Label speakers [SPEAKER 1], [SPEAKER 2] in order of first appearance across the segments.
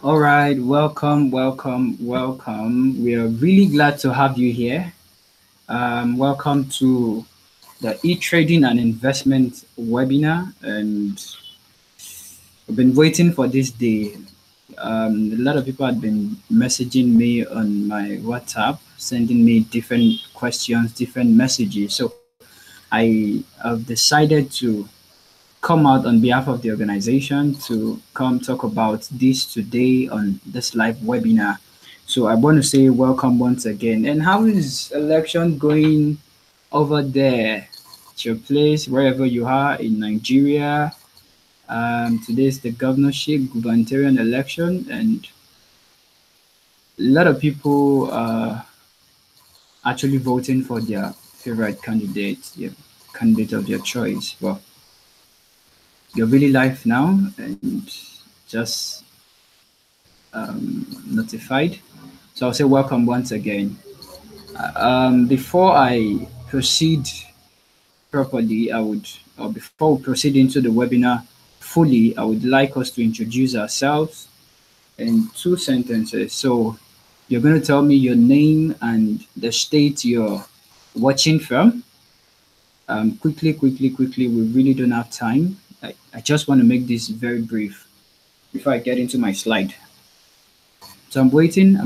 [SPEAKER 1] All right, welcome, welcome, welcome. We are really glad to have you here. Welcome to the e-trading and investment webinar, and I've been waiting for this day. A lot of people had been messaging me on my WhatsApp, sending me different questions, different messages. So I have decided to come out on behalf of the organization to come talk about this today on this live webinar. So I want to say welcome once again. And how is election going over there at your place, wherever you are in Nigeria? Today is the governorship, gubernatorial election, and a lot of people are actually voting for their favorite candidate, candidate of their choice. Well, you're really live now and just notified. So I'll say welcome once again. Before I proceed properly, or before we proceed into the webinar fully, I would like us to introduce ourselves in two sentences. So you're going to tell me your name and the state you're watching from. Quickly. We really don't have time. I just want to make this very brief before I get into my slide. So I'm waiting.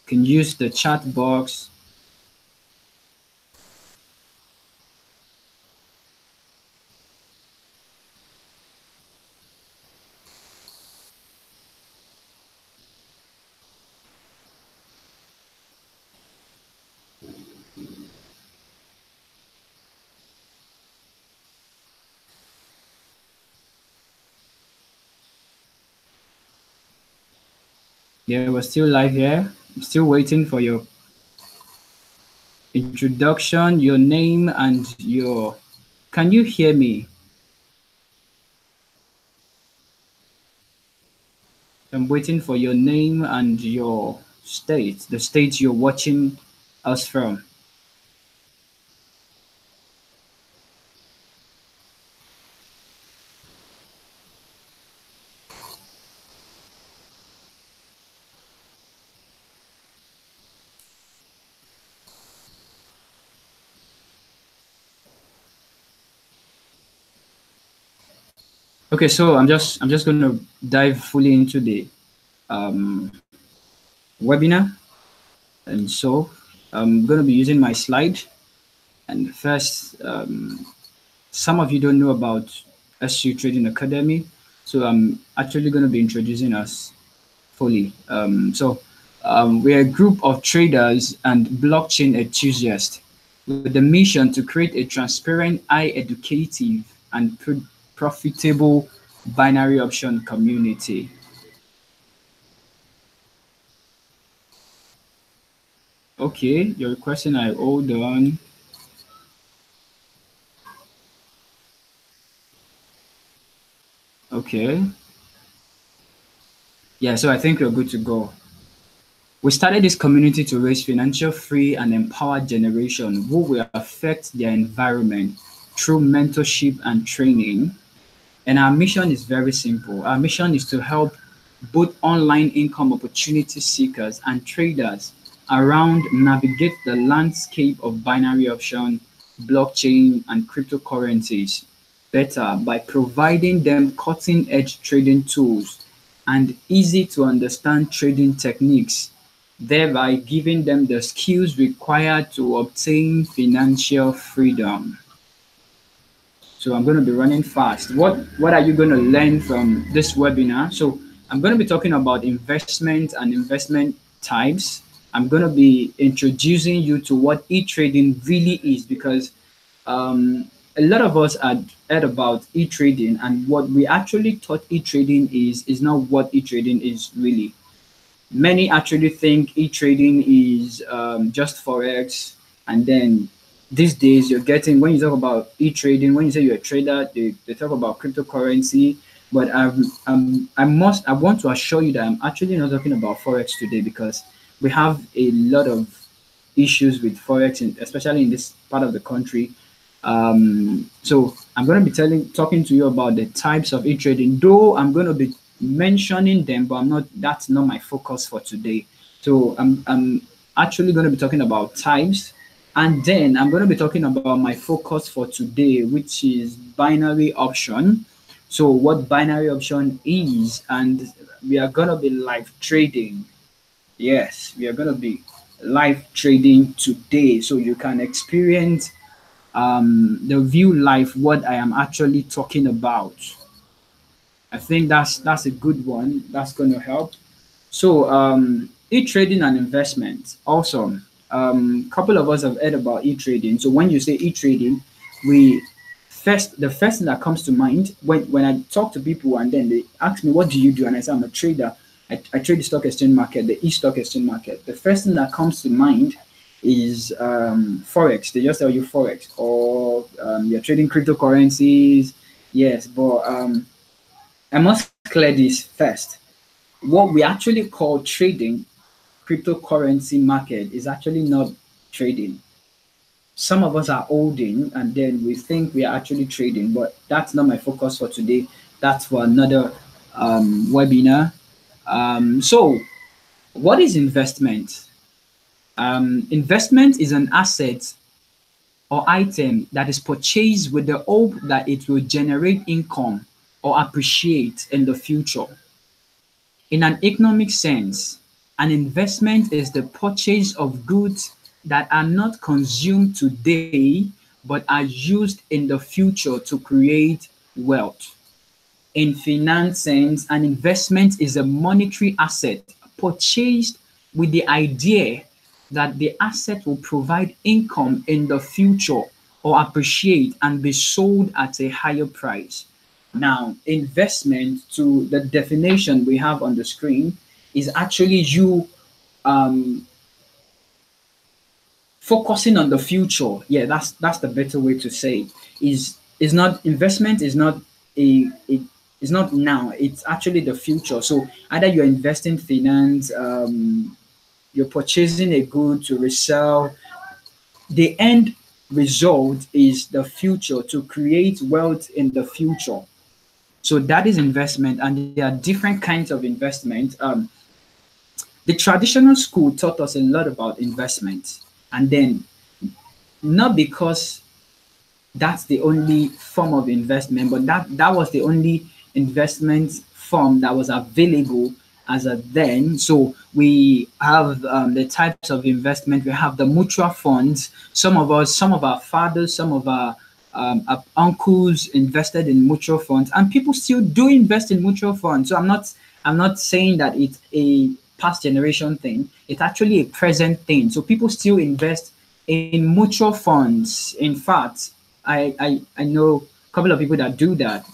[SPEAKER 1] Can use the chat box. Yeah, we're still live here. I'm still waiting for your introduction, your name, and your. Can you hear me? I'm waiting for your name and your state, the state you're watching us from. Okay, so I'm just going to dive fully into the um, webinar, and so I'm going to be using my slide. And first, some of you don't know about SU Trading Academy, so I'm actually going to be introducing us fully. We're a group of traders and blockchain enthusiasts with the mission to create a transparent, high educative, and profitable binary option community. Okay, your question, I hold on. Okay. Yeah, so I think we're good to go. We started this community to raise financial free and empowered generation who will affect their environment through mentorship and training. And our mission is very simple. Our mission is to help both online income opportunity seekers and traders around navigate the landscape of binary option, blockchain, and cryptocurrencies better by providing them cutting edge trading tools and easy to understand trading techniques, thereby giving them the skills required to obtain financial freedom. So I'm going to be running fast. What are you going to learn from this webinar? So I'm going to be talking about investment and investment types. I'm going to be introducing you to what e-trading really is, because a lot of us had heard about e-trading, and what we actually thought e-trading is not what e-trading is really. Many actually think e-trading is just forex, and then these days you're getting, when you talk about e-trading, when you say you're a trader, they talk about cryptocurrency. But I want to assure you that I'm actually not talking about forex today, because we have a lot of issues with forex, especially in this part of the country. So I'm going to be talking to you about the types of e-trading, though I'm going to be mentioning them, but that's not my focus for today. So I'm actually going to be talking about types, and then I'm going to be talking about my focus for today, which is binary option. So what binary option is, and we are going to be live trading. Yes, we are going to be live trading today, so you can experience the view live what I am actually talking about. I think that's a good one. That's going to help. So e-trading and investment. Awesome. Couple of us have heard about e-trading. So when you say e-trading, we the first thing that comes to mind when I talk to people and then they ask me, what do you do? And I say, I'm a trader. I trade the stock exchange market, the e-stock exchange market. The first thing that comes to mind is forex. They just tell you forex, or you're trading cryptocurrencies. Yes, but I must clear this first. What we actually call trading cryptocurrency market is actually not trading. Some of us are holding and then we think we are actually trading, but that's not my focus for today. That's for another webinar. So what is investment? Investment is an asset or item that is purchased with the hope that it will generate income or appreciate in the future. In an economic sense, an investment is the purchase of goods that are not consumed today but are used in the future to create wealth. In finance sense, an investment is a monetary asset purchased with the idea that the asset will provide income in the future or appreciate and be sold at a higher price. Now, investment, to the definition we have on the screen, is actually you um, focusing on the future. Yeah, that's the better way to say. Is not investment is not a it's not now. It's actually the future. So either you're investing finance, you're purchasing a good to resell. The end result is the future, to create wealth in the future. So that is investment, and there are different kinds of investment. The traditional school taught us a lot about investment, and then not because that's the only form of investment, but that was the only investment form that was available as a then. So we have the types of investment. We have the mutual funds. Some of our fathers, some of our uncles invested in mutual funds, and people still do invest in mutual funds. So I'm not saying that it's a past generation thing. It's actually a present thing. So people still invest in mutual funds. In fact, I know a couple of people that do that.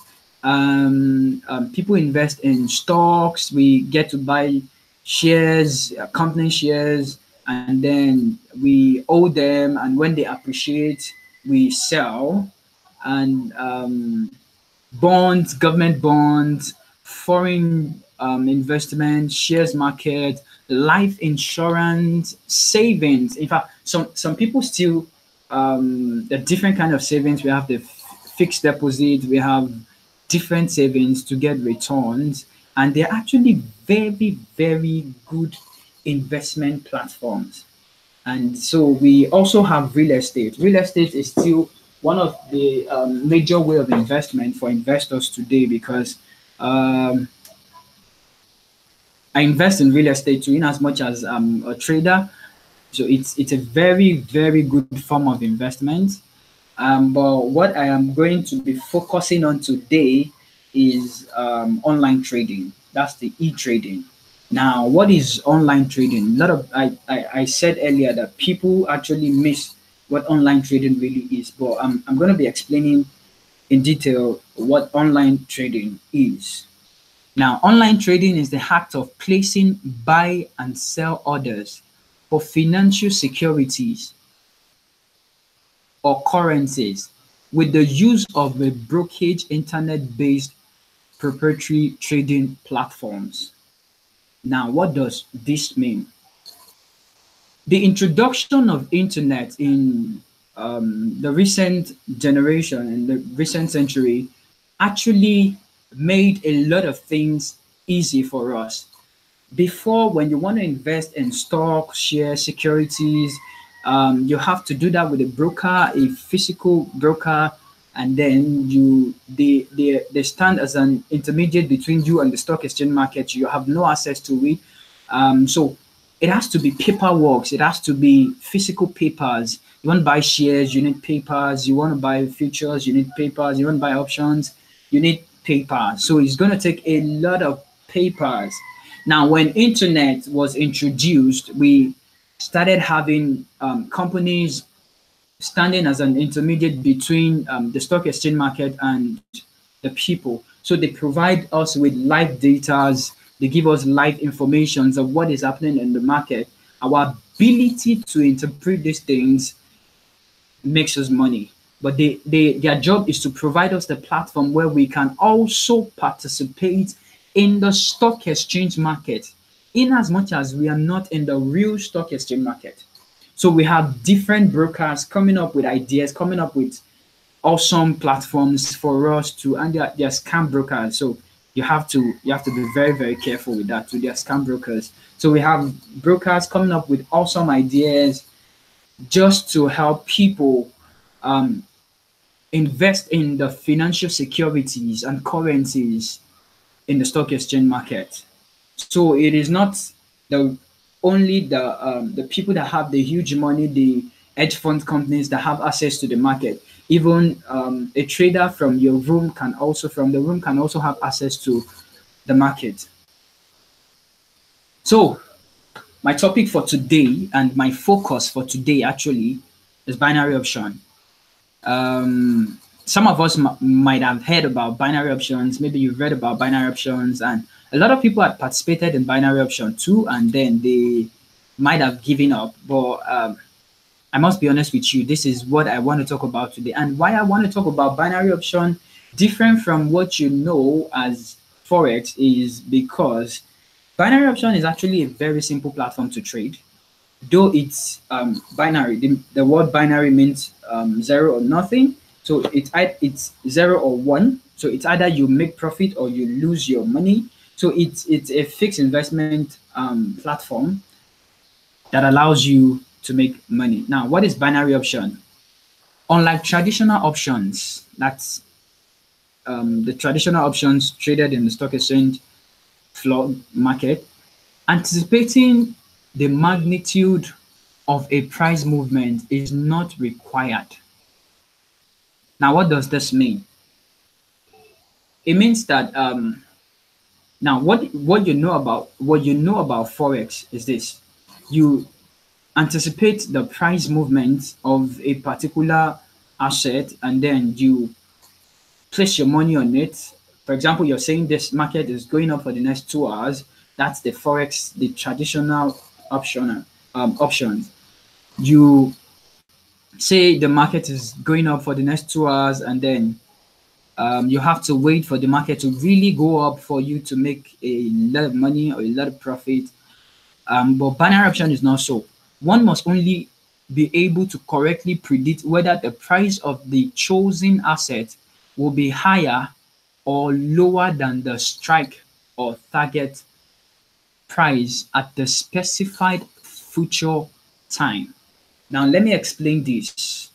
[SPEAKER 1] People invest in stocks. We get to buy shares, company shares, and then we owe them. And when they appreciate, we sell. And bonds, government bonds, foreign investment, shares market, life insurance, savings. In fact, some people still the different kind of savings. We have the fixed deposit. We have different savings to get returns, and they're actually very, very good investment platforms. And so we also have real estate. Real estate is still one of the major way of investment for investors today, because I invest in real estate too, in as much as I'm a trader. So it's a very, very good form of investment. But what I am going to be focusing on today is online trading. That's the e-trading. Now, what is online trading? A lot of I said earlier that people actually miss what online trading really is, but I'm going to be explaining in detail what online trading is. Now, online trading is the act of placing buy and sell orders for financial securities or currencies with the use of a brokerage internet-based proprietary trading platforms. Now, what does this mean? The introduction of internet in the recent generation and the recent century actually made a lot of things easy for us. Before, when you want to invest in stock, shares, securities, you have to do that with a broker, a physical broker, and then they stand as an intermediate between you and the stock exchange market. You have no access to it. So it has to be paperwork. It has to be physical papers. You want to buy shares, you need papers. You want to buy futures, you need papers. You want to buy options, you need paper. So it's going to take a lot of papers. Now, when internet was introduced, we started having companies standing as an intermediate between the stock exchange market and the people. So they provide us with live data, they give us live informations of what is happening in the market. Our ability to interpret these things makes us money. But their job is to provide us the platform where we can also participate in the stock exchange market, in as much as we are not in the real stock exchange market. So we have different brokers coming up with ideas, coming up with awesome platforms for us to, and they're scam brokers. So you have to be very, very careful with that. So they're scam brokers. So we have brokers coming up with awesome ideas just to help people um, invest in the financial securities and currencies in the stock exchange market. So it is not the only the people that have the huge money, the hedge fund companies that have access to the market. Even a trader from the room can also have access to the market. So my topic for today and my focus for today actually is binary option. Some of us might have heard about binary options. Maybe you've read about binary options, and a lot of people had participated in binary option too, and then they might have given up. But I must be honest with you, this is what I want to talk about today, and why I want to talk about binary option different from what you know as forex is because binary option is actually a very simple platform to trade. Though it's binary, the word binary means zero or nothing. So it's zero or one. So it's either you make profit or you lose your money. So it's a fixed investment platform that allows you to make money. Now, what is binary option? Unlike traditional options, that's the traditional options traded in the stock exchange floor market, anticipating the magnitude of a price movement is not required. Now, what does this mean? It means that now what you know about forex is this: you anticipate the price movement of a particular asset, and then you place your money on it. For example, you're saying this market is going up for the next 2 hours. That's the forex, the traditional options. You say the market is going up for the next 2 hours, and then you have to wait for the market to really go up for you to make a lot of money or a lot of profit. But binary option is not so. One must only be able to correctly predict whether the price of the chosen asset will be higher or lower than the strike or target price at the specified future time. Now, let me explain this.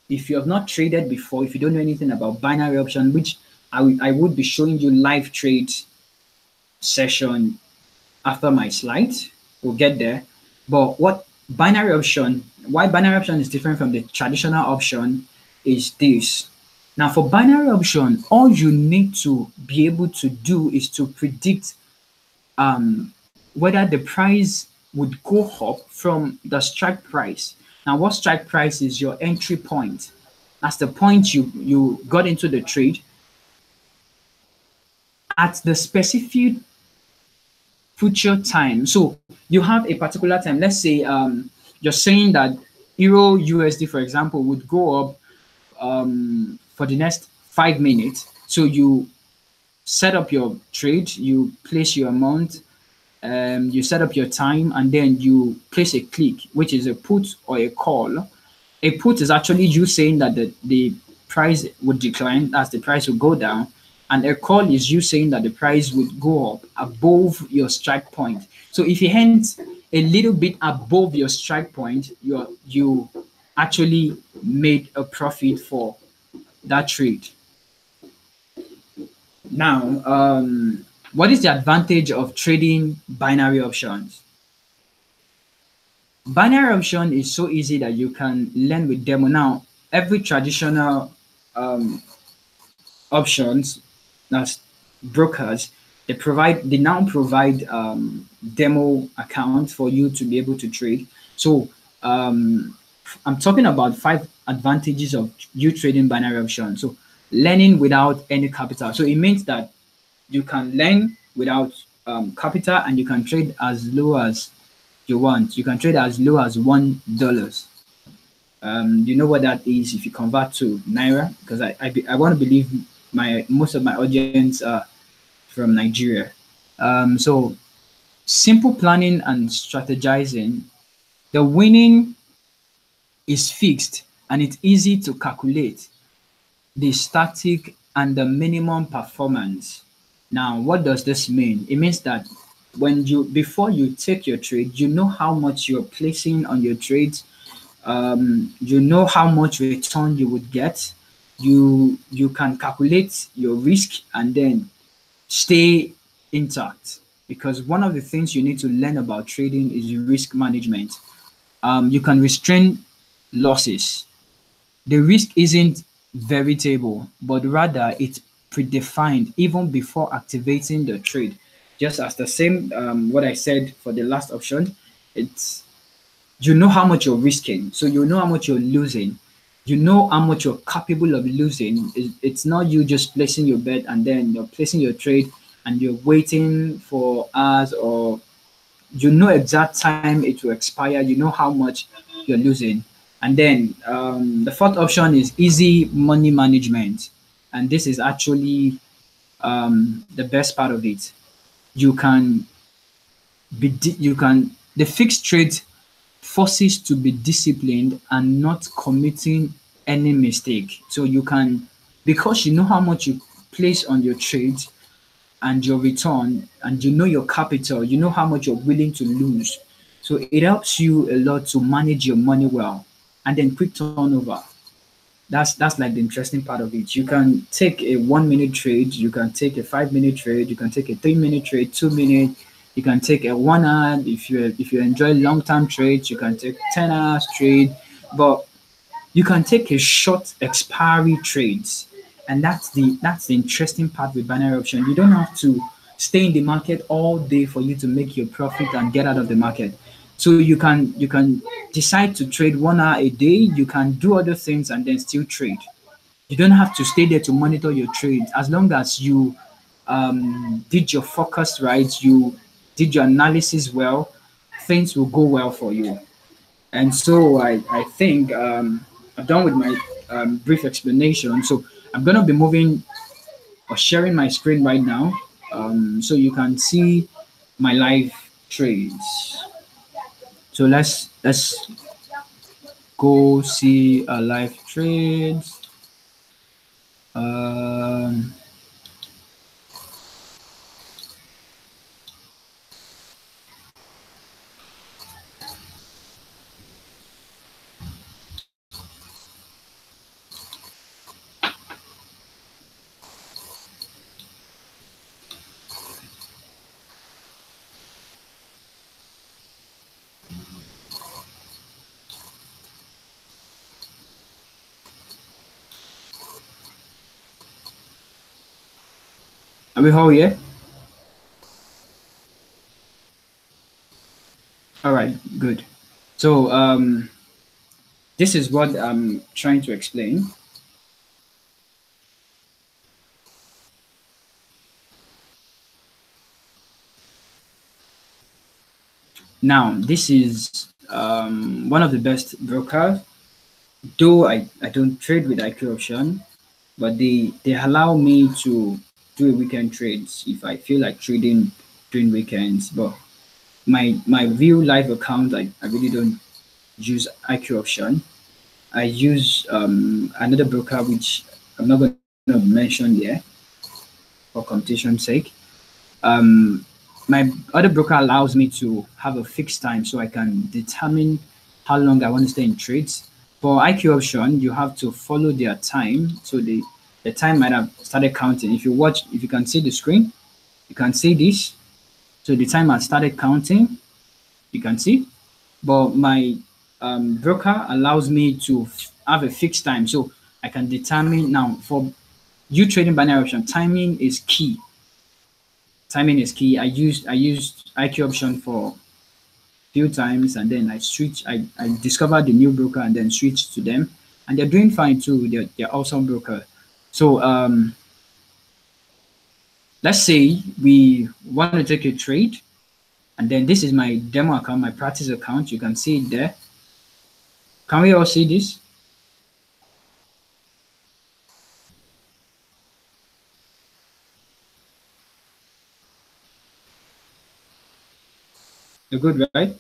[SPEAKER 1] If you have not traded before, if you don't know anything about binary option, which I would be showing you live trade session after my slides, we'll get there. But why binary option is different from the traditional option is this. Now, for binary option, all you need to be able to do is to predict whether the price would go up from the strike price. Now, what strike price is your entry point? That's the point you got into the trade at the specific future time. So you have a particular time. Let's say you're saying that Euro USD, for example, would go up for the next 5 minutes. So you set up your trade, you place your amount, you set up your time, and then you place a click, which is a put or a call. A put is actually you saying that the price would decline, as the price will go down, and a call is you saying that the price would go up above your strike point. So if you hint a little bit above your strike point, you actually made a profit for that trade. Now, what is the advantage of trading binary options? Binary option is so easy that you can learn with demo. Now, every traditional um, options, that's brokers, they now provide demo accounts for you to be able to trade. So um, I'm talking about 5 advantages of you trading binary options. So learning without any capital. So it means that you can learn without capital, and you can trade as low as you want. You can trade as low as $1. You know what that is if you convert to naira, because I want to believe my most of my audience are from Nigeria. So simple planning and strategizing. The winning is fixed and it's easy to calculate the static and the minimum performance. Now, what does this mean? It means that before you take your trade, you know how much you're placing on your trades. You know how much return you would get. You can calculate your risk and then stay intact, because one of the things you need to learn about trading is risk management. You can restrain losses. The risk isn't veritable, but rather it's predefined even before activating the trade. Just as the same what I said for the last option, it's you know how much you're risking, so you know how much you're losing. You know how much you're capable of losing. It's not you just placing your bet and then you're placing your trade and you're waiting for hours, or you know exact time it will expire. You know how much you're losing. And then the fourth option is easy money management, and this is actually the best part of it. You can you can the fixed trade forces to be disciplined and not committing any mistake. So you can, because you know how much you place on your trades and your return, and you know your capital, you know how much you're willing to lose. So it helps you a lot to manage your money well. And then quick turnover. That's like the interesting part of it. You can take a 1 minute trade, you can take a 5 minute trade, you can take a 3 minute trade, 2 minute, you can take a 1 hour. If you enjoy long term trades, you can take 10 hours trade, but you can take a short expiry trades. And that's the interesting part with binary option. You don't have to stay in the market all day for you to make your profit and get out of the market. So you can decide to trade 1 hour a day. You can do other things and then still trade. You don't have to stay there to monitor your trades. As long as you did your focus right, you did your analysis well, things will go well for you. And so I think I'm done with my brief explanation. So I'm going to be moving or sharing my screen right now, so you can see my live trades. So let's go see a live trades. Are we all here? All right, good. So this is what I'm trying to explain. Now, this is one of the best brokers. Though I don't trade with IQ option, but they allow me to do a weekend trades if I feel like trading during weekends. But my real life account, I really don't use IQ option. I use another broker which I'm not going to mention here for competition's sake. Um, my other broker allows me to have a fixed time so I can determine how long I want to stay in trades. For IQ option, you have to follow their time. So the time might have started counting. If you can see the screen, you can see this. So the time has started counting. You can see, but my broker allows me to have a fixed time, so I can determine now for you trading binary option. Timing is key. Timing is key. I used IQ option for few times, and then I discovered the new broker and then switched to them, and they're doing fine too. They're awesome broker. So let's say we want to take a trade, and then this is my demo account, my practice account. You can see it there. Can we all see this? You're good, right?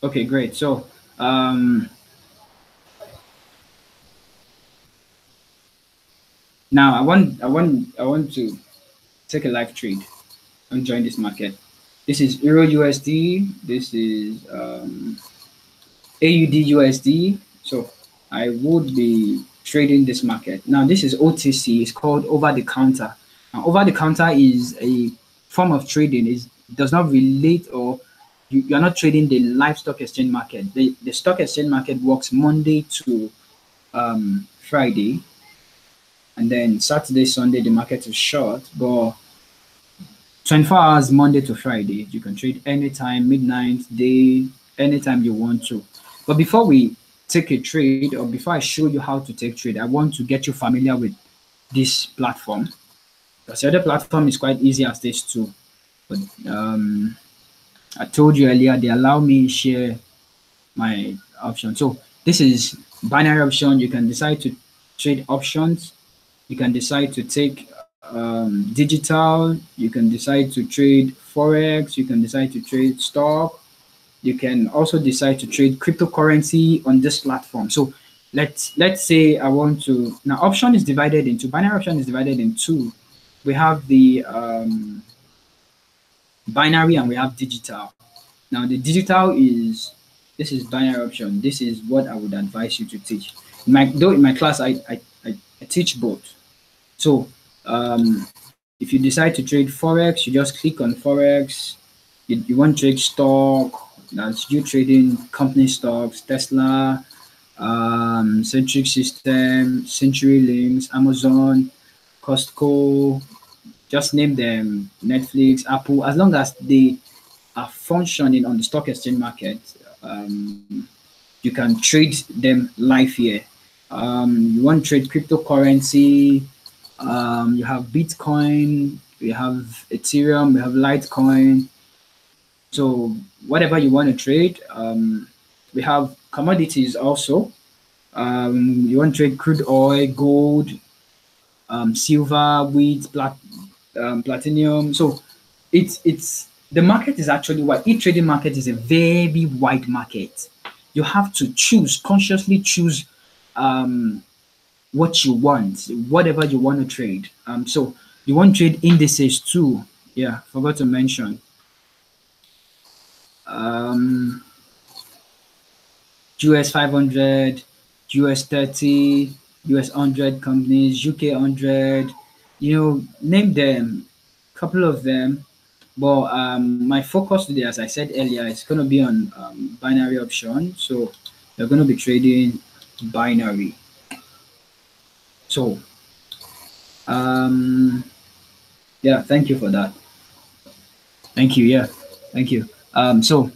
[SPEAKER 1] Okay, great. So now I want to take a live trade and join this market. This is Euro USD. This is AUD USD. So I would be trading this market. Now this is OTC. It's called over the counter. Now over the counter is a form of trading. It does not relate, or you're not trading the live stock exchange market. The stock exchange market works Monday to Friday, and then Saturday, Sunday the market is short, but 24 hours Monday to Friday. You can trade anytime, midnight, day, anytime you want to. But before we take a trade, or before I show you how to take trade, I want to get you familiar with this platform. Because the other platform is quite easy as this too. But I told you earlier, they allow me share my option. So this is binary option. You can decide to trade options. You can decide to take digital. You can decide to trade forex. You can decide to trade stock. You can also decide to trade cryptocurrency on this platform. So let's say I want to, now option is divided into, binary option is divided in two. We have the binary and we have digital. Now the digital is, this is binary option. This is what I would advise you to teach. Though in my class I teach both. So if you decide to trade forex, you just click on forex. You want to trade stock. That's you trading company stocks, Tesla, Centric System, CenturyLinks, Amazon, Costco. Just name them, Netflix, Apple. As long as they are functioning on the stock exchange market, you can trade them live here. You want to trade cryptocurrency, you have Bitcoin, we have Ethereum, we have Litecoin. So whatever you want to trade, we have commodities also. You want to trade crude oil, gold, silver, wheat, platinum. So it's the market is actually wide. Each trading market is a very wide market. You have to consciously choose what you want, whatever you want to trade. So you want to trade indices too. Yeah, forgot to mention. US 500, US 30, US 100 companies, UK 100, name them, couple of them. But my focus today, as I said earlier, is going to be on binary option. So you're going to be trading binary. So yeah, thank you for that. Thank you. Yeah, thank you. So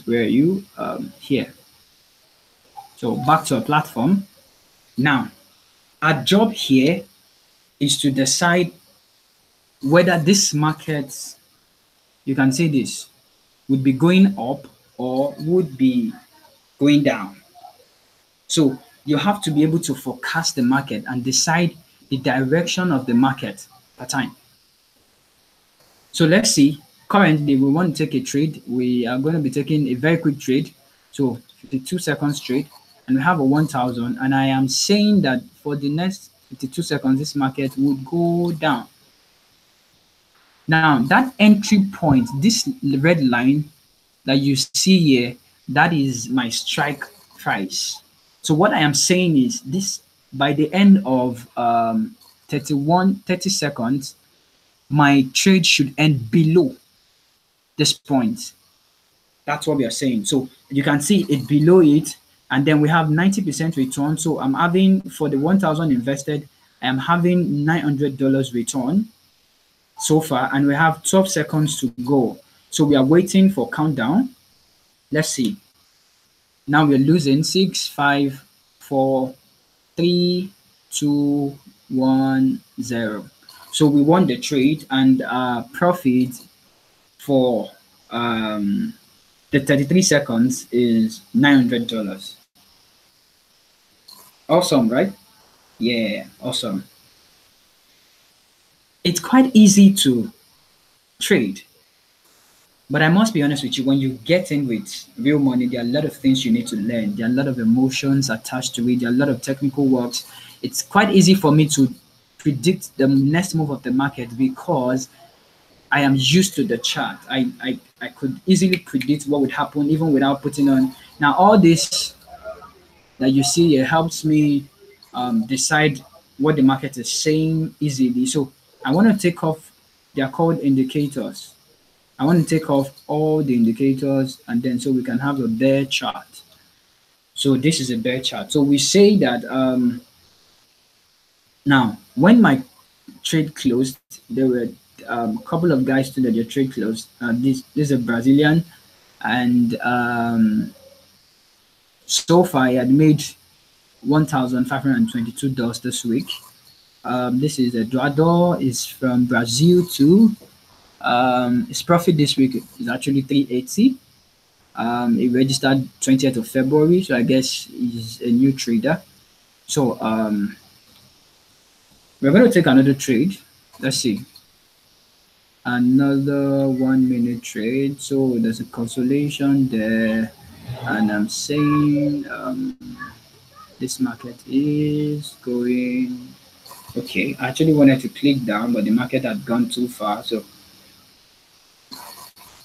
[SPEAKER 1] where are you? Here. So back to our platform. Now, our job here is to decide whether this market, you can say this, would be going up or would be going down. So you have to be able to forecast the market and decide the direction of the market per time. So let's see, Currently, we want to take a trade. We are going to be taking a very quick trade, so 52 seconds trade, and we have a 1,000. And I am saying that for the next 52 seconds, this market would go down. Now, that entry point, this red line that you see here, that is my strike price. So what I am saying is this: by the end of 30 seconds, my trade should end below this point. That's what we are saying. So you can see it below it, and then we have 90% return. So I'm having, for the 1,000 invested, I am having $900 return so far, and we have 12 seconds to go. So we are waiting for countdown. Let's see. Now we're losing 6, 5, 4, 3, 2, 1, 0. So we won the trade, and profit for the 33 seconds is $900. Awesome, right? Yeah, awesome. It's quite easy to trade, but I must be honest with you, when you get in with real money, there are a lot of things you need to learn. There are a lot of emotions attached to it. There are a lot of technical works. It's quite easy for me to predict the next move of the market because I am used to the chart. I could easily predict what would happen even without putting on. Now, all this that you see here helps me decide what the market is saying easily. So I want to take off, they are called indicators. I want to take off all the indicators, and then so we can have a bear chart. So this is a bear chart. So we say that now when my trade closed, there were a couple of guys stood at their trade closed. This is a Brazilian, and so far I had made $1,522 this week. This is Eduardo, is from Brazil too. His profit this week is actually 380. He registered 20th of February, so I guess he's a new trader. So we're going to take another trade. Let's see. Another 1 minute trade. So there's a consolation there, and I'm saying this market is going okay. I actually wanted to click down, but the market had gone too far. So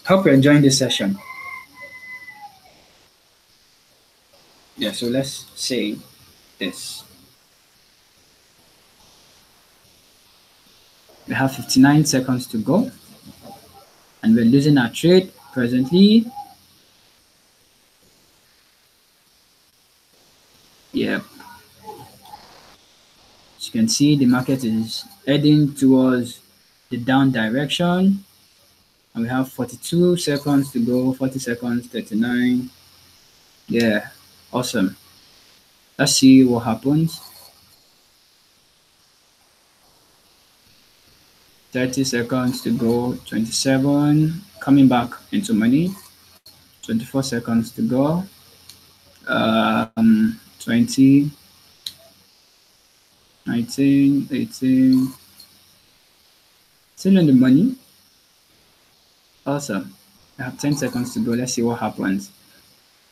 [SPEAKER 1] hope you're enjoying this session. Yeah, so let's say this. We have 59 seconds to go, and we're losing our trade presently. Yep. As you can see, the market is heading towards the down direction, and we have 42 seconds to go, 40 seconds, 39. Yeah, awesome. Let's see what happens. 30 seconds to go, 27, coming back into money, 24 seconds to go, 20, 19, 18, still in the money. Awesome. I have 10 seconds to go. Let's see what happens.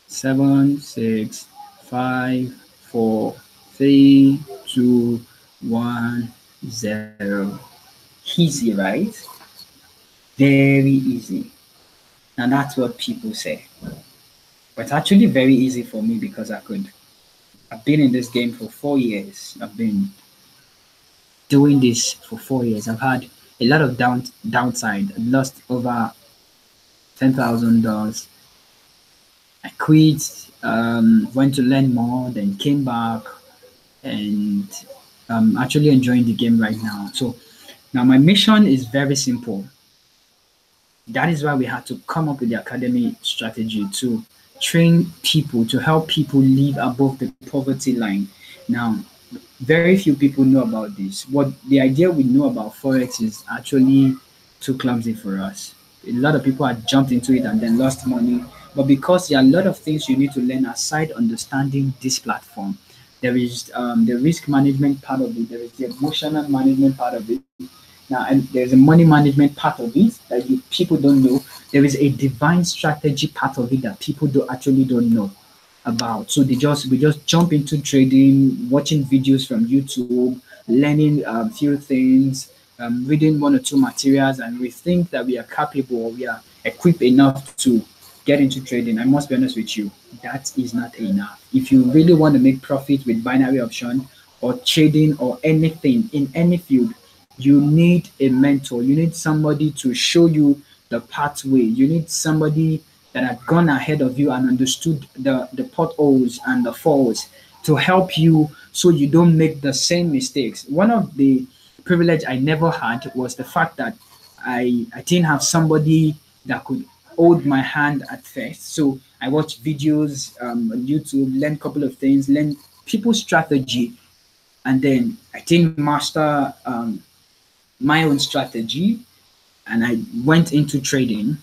[SPEAKER 1] 7, 6, 5, 4, 3, 2, 1, 0. Easy, right? Very easy. And that's what people say. But it's actually very easy for me because I've been in this game for 4 years. I've been doing this for 4 years. I've had a lot of downside. I lost over $10,000. I quit, went to learn more, then came back, and I'm actually enjoying the game right now. So now my mission is very simple. That is why we had to come up with the academy strategy to train people, to help people live above the poverty line. Now, very few people know about this. What the idea we know about Forex is actually too clumsy for us. A lot of people had jumped into it and then lost money. But because there are a lot of things you need to learn aside understanding this platform, there is the risk management part of it, there is the emotional management part of it, Now, and there's a money management part of it that people don't know. There is a divine strategy part of it that people don't know about. So we just jump into trading, watching videos from YouTube, learning a few things, reading one or two materials, and we think that we are capable or we are equipped enough to get into trading. I must be honest with you, that is not enough. If you really want to make profit with binary option or trading or anything in any field, you need a mentor. You need somebody to show you the pathway. You need somebody that had gone ahead of you and understood the potholes and the falls to help you so you don't make the same mistakes. One of the privilege I never had was the fact that I didn't have somebody that could hold my hand at first. So I watched videos on YouTube, learn a couple of things, learn people's strategy, and then I didn't master my own strategy, and I went into trading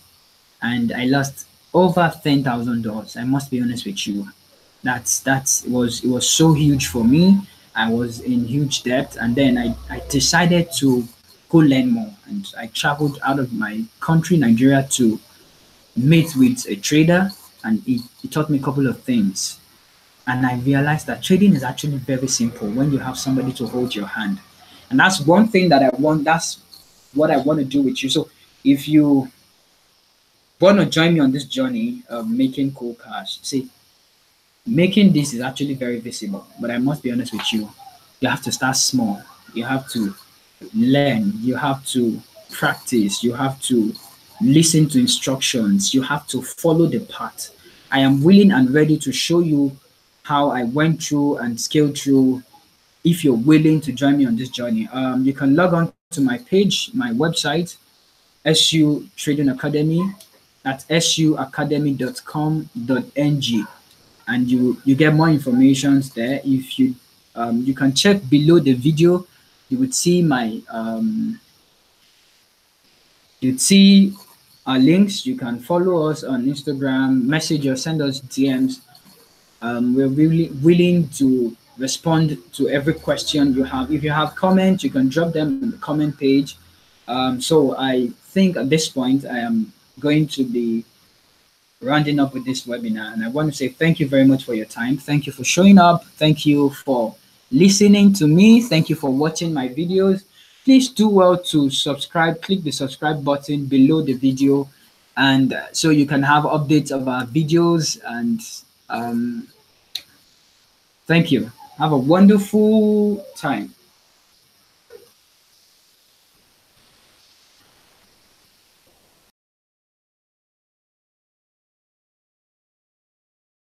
[SPEAKER 1] and I lost over $10,000. I must be honest with you. It was so huge for me. I was in huge debt, and then I decided to go learn more. And I traveled out of my country, Nigeria, to meet with a trader, and he taught me a couple of things. And I realized that trading is actually very simple when you have somebody to hold your hand. And that's one thing that I want. That's what I want to do with you. So if you want to join me on this journey of making cool cash, see, making this is actually very visible. But I must be honest with you, you have to start small. You have to learn. You have to practice. You have to listen to instructions. You have to follow the path. I am willing and ready to show you how I went through and scaled through if you're willing to join me on this journey. You can log on to my page, my website, SU Trading Academy at suacademy.com.ng, and you get more information there. If you can check below the video, you would see my you'd see our links. You can follow us on Instagram, message or send us DMs. We're really willing to respond to every question you have. If you have comments, you can drop them on the comment page. So I think at this point, I am going to be rounding up with this webinar. And I want to say thank you very much for your time. Thank you for showing up. Thank you for listening to me. Thank you for watching my videos. Please do well to subscribe. Click the subscribe button below the video, and so you can have updates of our videos. And thank you. Have a wonderful time.